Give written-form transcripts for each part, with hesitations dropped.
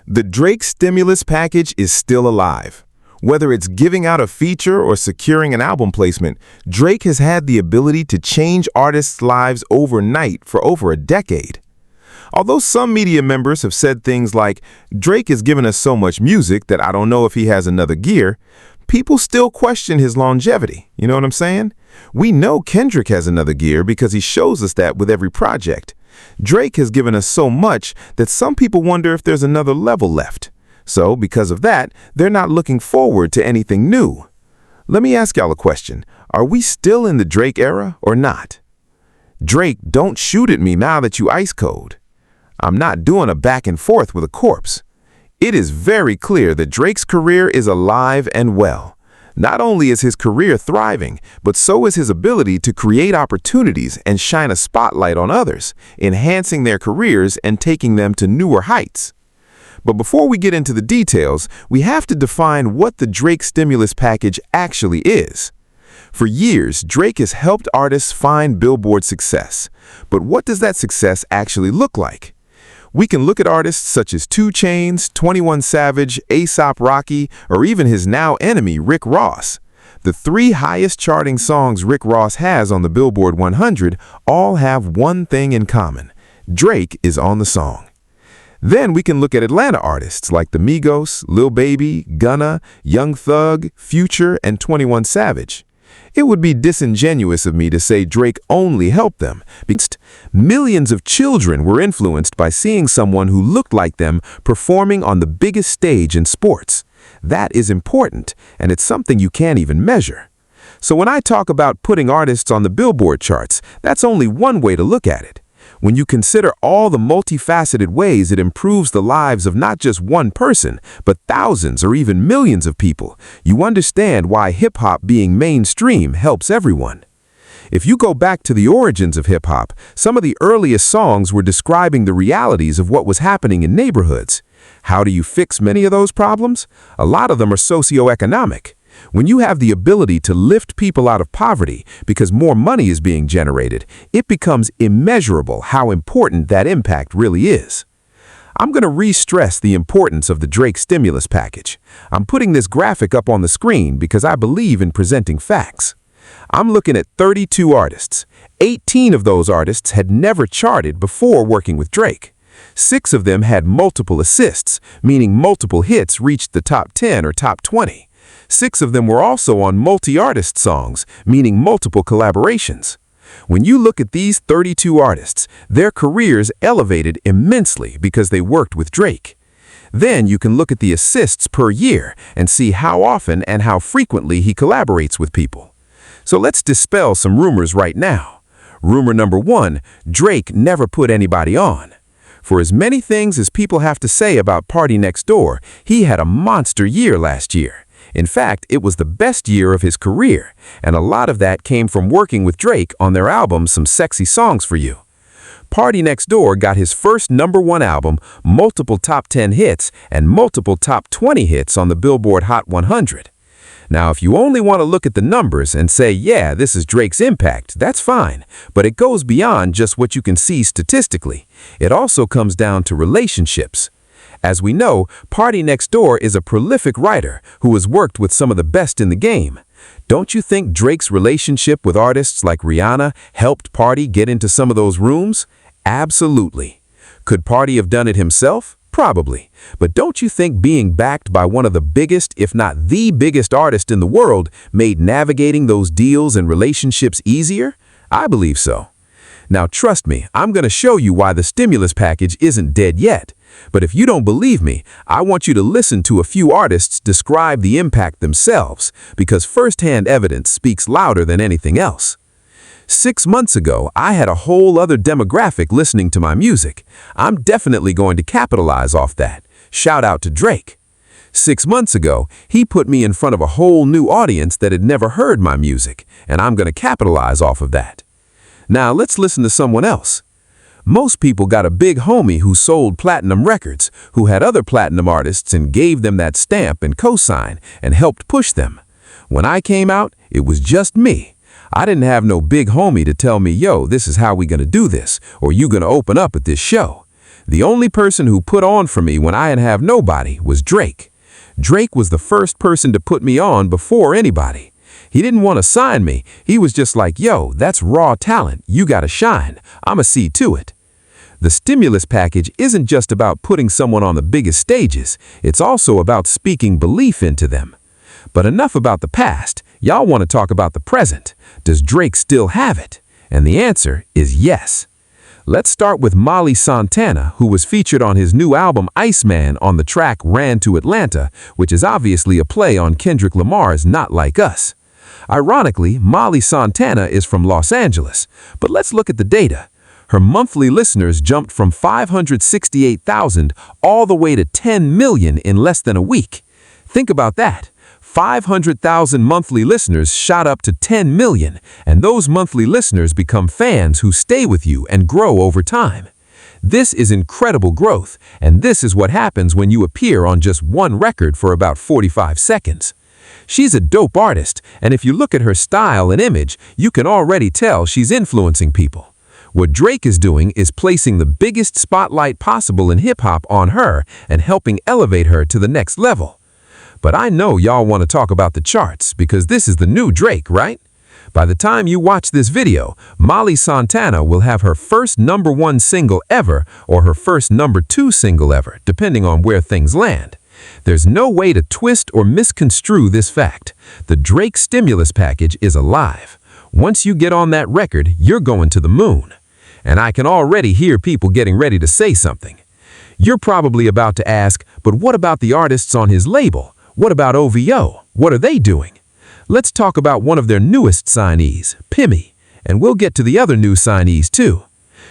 The Drake stimulus package is still alive. Whether it's giving out a feature or securing an album placement, Drake has had the ability to change artists' lives overnight for over a decade. Although some media members have said things like, Drake has given us so much music that I don't know if he has another gear, people still question his longevity. You know what I'm saying? We know Kendrick has another gear because he shows us that with every project. Drake has given us so much that some people wonder if there's another level left. So, because of that, they're not looking forward to anything new. Let me ask y'all a question. Are we still in the Drake era or not? Drake, don't shoot at me now that you ice cold. I'm not doing a back and forth with a corpse. It is very clear that Drake's career is alive and well. Not only is his career thriving, but so is his ability to create opportunities and shine a spotlight on others, enhancing their careers and taking them to newer heights. But before we get into the details, we have to define what the Drake stimulus package actually is. For years, Drake has helped artists find Billboard success. But what does that success actually look like? We can look at artists such as 2 Chainz, 21 Savage, A$AP Rocky, or even his now enemy, Rick Ross. The 3 highest charting songs Rick Ross has on the Billboard 100 all have one thing in common. Drake is on the song. Then we can look at Atlanta artists like the Migos, Lil Baby, Gunna, Young Thug, Future, and 21 Savage. It would be disingenuous of me to say Drake only helped them, because millions of children were influenced by seeing someone who looked like them performing on the biggest stage in sports. That is important, and it's something you can't even measure. So when I talk about putting artists on the Billboard charts, that's only one way to look at it. When you consider all the multifaceted ways it improves the lives of not just one person, but thousands or even millions of people, you understand why hip-hop being mainstream helps everyone. If you go back to the origins of hip-hop, some of the earliest songs were describing the realities of what was happening in neighborhoods. How do you fix many of those problems? A lot of them are socioeconomic. When you have the ability to lift people out of poverty because more money is being generated, it becomes immeasurable how important that impact really is. I'm going to re-stress the importance of the Drake stimulus package. I'm putting this graphic up on the screen because I believe in presenting facts. I'm looking at 32 artists. 18 of those artists had never charted before working with Drake. 6 of them had multiple assists, meaning multiple hits reached the top 10 or top 20. 6 of them were also on multi-artist songs, meaning multiple collaborations. When you look at these 32 artists, their careers elevated immensely because they worked with Drake. Then you can look at the assists per year and see how often and how frequently he collaborates with people. So let's dispel some rumors right now. Rumor number 1, Drake never put anybody on. For as many things as people have to say about Party Next Door, he had a monster year last year. In fact, it was the best year of his career, and a lot of that came from working with Drake on their album Some Sexy Songs for You. Party Next Door got his first #1 album, multiple top 10 hits, and multiple top 20 hits on the Billboard Hot 100. Now, if you only want to look at the numbers and say, yeah, this is Drake's impact, that's fine, but it goes beyond just what you can see statistically. It also comes down to relationships. As we know, Party Next Door is a prolific writer who has worked with some of the best in the game. Don't you think Drake's relationship with artists like Rihanna helped Party get into some of those rooms? Absolutely. Could Party have done it himself? Probably. But don't you think being backed by one of the biggest, if not the biggest artist in the world made navigating those deals and relationships easier? I believe so. Now trust me, I'm going to show you why the stimulus package isn't dead yet. But if you don't believe me, I want you to listen to a few artists describe the impact themselves, because first-hand evidence speaks louder than anything else. 6 months ago, I had a whole other demographic listening to my music. I'm definitely going to capitalize off that. Shout out to Drake. 6 months ago, he put me in front of a whole new audience that had never heard my music, and I'm going to capitalize off of that. Now let's listen to someone else. Most people got a big homie who sold platinum records, who had other platinum artists and gave them that stamp and cosign and helped push them. When I came out, it was just me. I didn't have no big homie to tell me, yo, this is how we gonna do this, or you gonna open up at this show. The only person who put on for me when I didn't have nobody was Drake. Drake was the first person to put me on before anybody. He didn't want to sign me. He was just like, yo, that's raw talent. You gotta shine. I'ma see to it. The stimulus package isn't just about putting someone on the biggest stages. It's also about speaking belief into them. But enough about the past. Y'all want to talk about the present. Does Drake still have it? And the answer is yes. Let's start with Molly Santana, who was featured on his new album Iceman on the track Ran to Atlanta, which is obviously a play on Kendrick Lamar's Not Like Us. Ironically, Molly Santana is from Los Angeles, but let's look at the data. Her monthly listeners jumped from 568,000 all the way to 10 million in less than a week. Think about that. 500,000 monthly listeners shot up to 10 million, and those monthly listeners become fans who stay with you and grow over time. This is incredible growth, and this is what happens when you appear on just one record for about 45 seconds. She's a dope artist, and if you look at her style and image, you can already tell she's influencing people. What Drake is doing is placing the biggest spotlight possible in hip-hop on her and helping elevate her to the next level. But I know y'all want to talk about the charts because this is the new Drake, right? By the time you watch this video, Molly Santana will have her first #1 single ever or her first #2 single ever, depending on where things land. There's no way to twist or misconstrue this fact. The Drake stimulus package is alive. Once you get on that record, you're going to the moon. And I can already hear people getting ready to say something. You're probably about to ask, but what about the artists on his label? What about OVO? What are they doing? Let's talk about one of their newest signees, Pimmy, and we'll get to the other new signees too.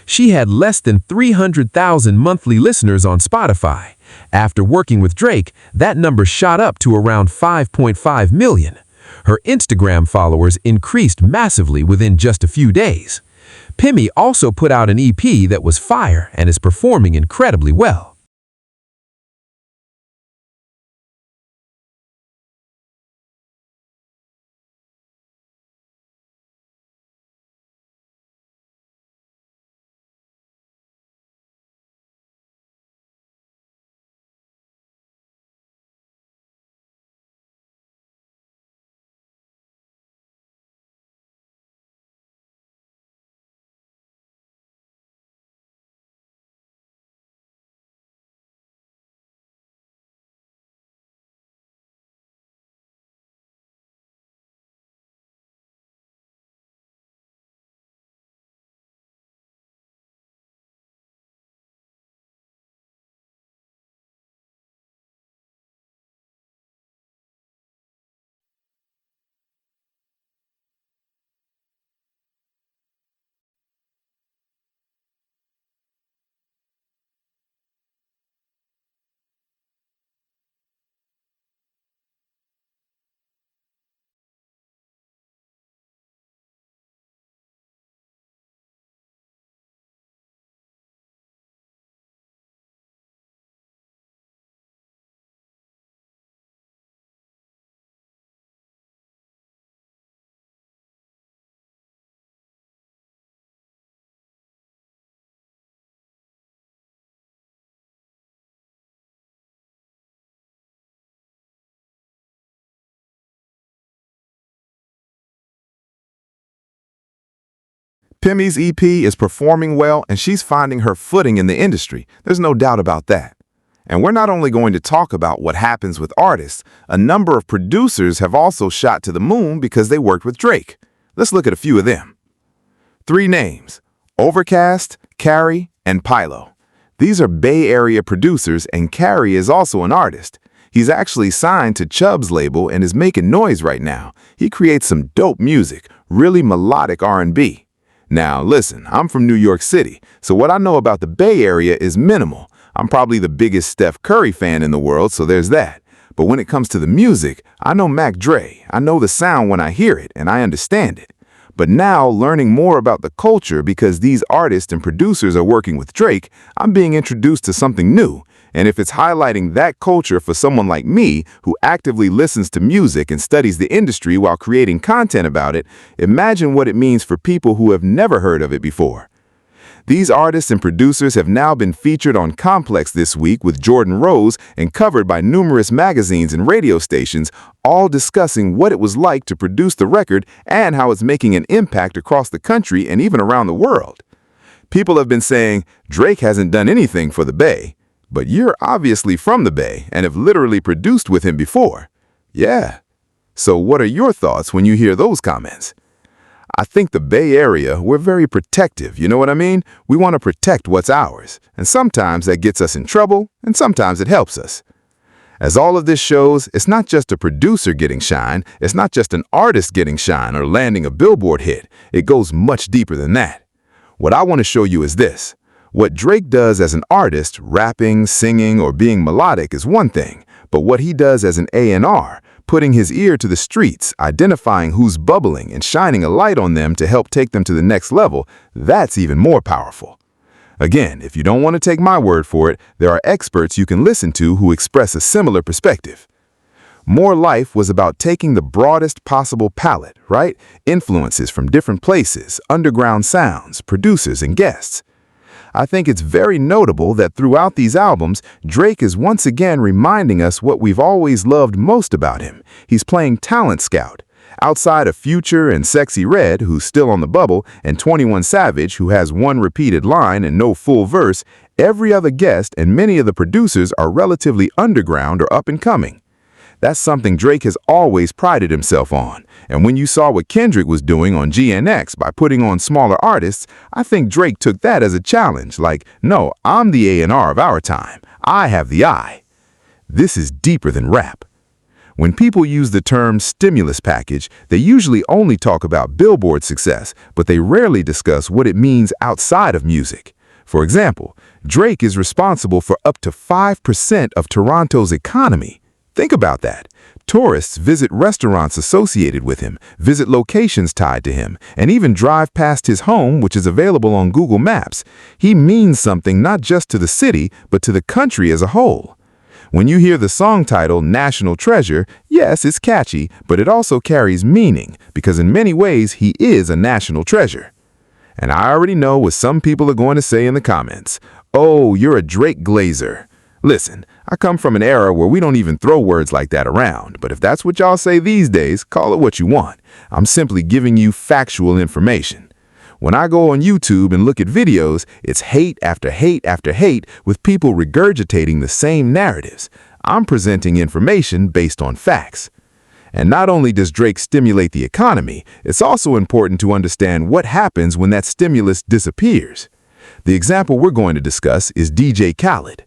She had less than 300,000 monthly listeners on Spotify. After working with Drake, that number shot up to around 5.5 million. Her Instagram followers increased massively within just a few days. Pimmy also put out an EP that was fire and is performing incredibly well. Pimmy's EP is performing well and she's finding her footing in the industry. There's no doubt about that. And we're not only going to talk about what happens with artists, a number of producers have also shot to the moon because they worked with Drake. Let's look at a few of them. 3 names: Overcast, Carrie, and Pylo. These are Bay Area producers, and Carrie is also an artist. He's actually signed to Chubb's label and is making noise right now. He creates some dope music, really melodic R&B. Now, listen, I'm from New York City, so what I know about the Bay Area is minimal. I'm probably the biggest Steph Curry fan in the world, so there's that. But when it comes to the music, I know Mac Dre. I know the sound when I hear it, and I understand it. But now, learning more about the culture because these artists and producers are working with Drake, I'm being introduced to something new. And if it's highlighting that culture for someone like me, who actively listens to music and studies the industry while creating content about it, imagine what it means for people who have never heard of it before. These artists and producers have now been featured on Complex this week with Jordan Rose and covered by numerous magazines and radio stations, all discussing what it was like to produce the record and how it's making an impact across the country and even around the world. People have been saying, Drake hasn't done anything for the Bay, but you're obviously from the Bay and have literally produced with him before. Yeah. So what are your thoughts when you hear those comments? I think the Bay Area, we're very protective, you know what I mean? We want to protect what's ours, and sometimes that gets us in trouble, and sometimes it helps us. As all of this shows, it's not just a producer getting shine, it's not just an artist getting shine or landing a Billboard hit. It goes much deeper than that. What I want to show you is this. What Drake does as an artist, rapping, singing, or being melodic is one thing, but what he does as an A&R, putting his ear to the streets, identifying who's bubbling and shining a light on them to help take them to the next level, that's even more powerful. Again, if you don't want to take my word for it, there are experts you can listen to who express a similar perspective. More Life was about taking the broadest possible palette, right? Influences from different places, underground sounds, producers, and guests. I think it's very notable that throughout these albums, Drake is once again reminding us what we've always loved most about him. He's playing talent scout. Outside of Future and Sexy Red, who's still on the bubble, and 21 Savage, who has one repeated line and no full verse, every other guest and many of the producers are relatively underground or up and coming. That's something Drake has always prided himself on. And when you saw what Kendrick was doing on GNX by putting on smaller artists, I think Drake took that as a challenge, like, no, I'm the A&R of our time. I have the eye. This is deeper than rap. When people use the term stimulus package, they usually only talk about Billboard success, but they rarely discuss what it means outside of music. For example, Drake is responsible for up to 5% of Toronto's economy. Think about that. Tourists visit restaurants associated with him, visit locations tied to him, and even drive past his home, which is available on Google Maps. He means something not just to the city, but to the country as a whole. When you hear the song title, National Treasure, yes, it's catchy, but it also carries meaning, because in many ways, he is a national treasure. And I already know what some people are going to say in the comments. Oh, you're a Drake glazer. Listen, I come from an era where we don't even throw words like that around, but if that's what y'all say these days, call it what you want. I'm simply giving you factual information. When I go on YouTube and look at videos, it's hate after hate after hate with people regurgitating the same narratives. I'm presenting information based on facts. And not only does Drake stimulate the economy, it's also important to understand what happens when that stimulus disappears. The example we're going to discuss is DJ Khaled.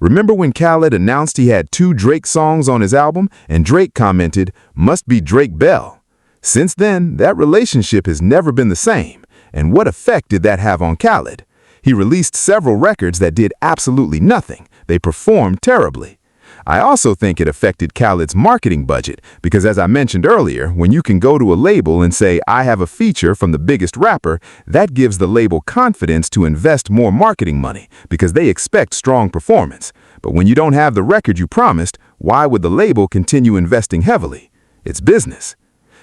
Remember when Khaled announced he had 2 Drake songs on his album and Drake commented, "Must be Drake Bell." Since then, that relationship has never been the same. And what effect did that have on Khaled? He released several records that did absolutely nothing. They performed terribly. I also think it affected Khaled's marketing budget because, as I mentioned earlier, when you can go to a label and say, I have a feature from the biggest rapper, that gives the label confidence to invest more marketing money because they expect strong performance. But when you don't have the record you promised, why would the label continue investing heavily? It's business.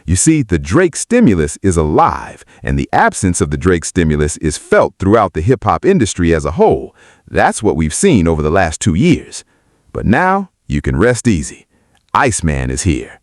You see, the Drake stimulus is alive, and the absence of the Drake stimulus is felt throughout the hip-hop industry as a whole. That's what we've seen over the last 2 years. But now, you can rest easy. Iceman is here.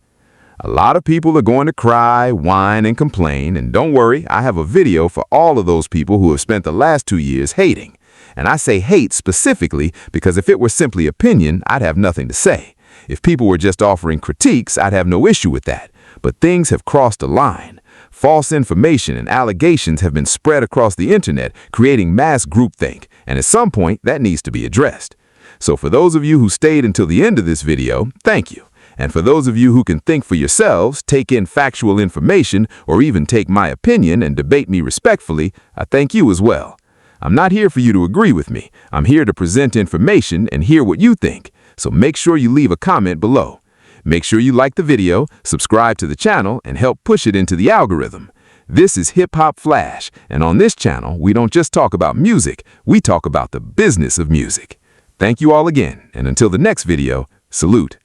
A lot of people are going to cry, whine, and complain, and don't worry, I have a video for all of those people who have spent the last 2 years hating. And I say hate specifically because if it were simply opinion, I'd have nothing to say. If people were just offering critiques, I'd have no issue with that. But things have crossed a line. False information and allegations have been spread across the internet, creating mass groupthink, and at some point, that needs to be addressed. So for those of you who stayed until the end of this video, thank you. And for those of you who can think for yourselves, take in factual information, or even take my opinion and debate me respectfully, I thank you as well. I'm not here for you to agree with me. I'm here to present information and hear what you think. So make sure you leave a comment below. Make sure you like the video, subscribe to the channel, and help push it into the algorithm. This is Hip Hop Flash, and on this channel, we don't just talk about music, we talk about the business of music. Thank you all again, and until the next video, salute.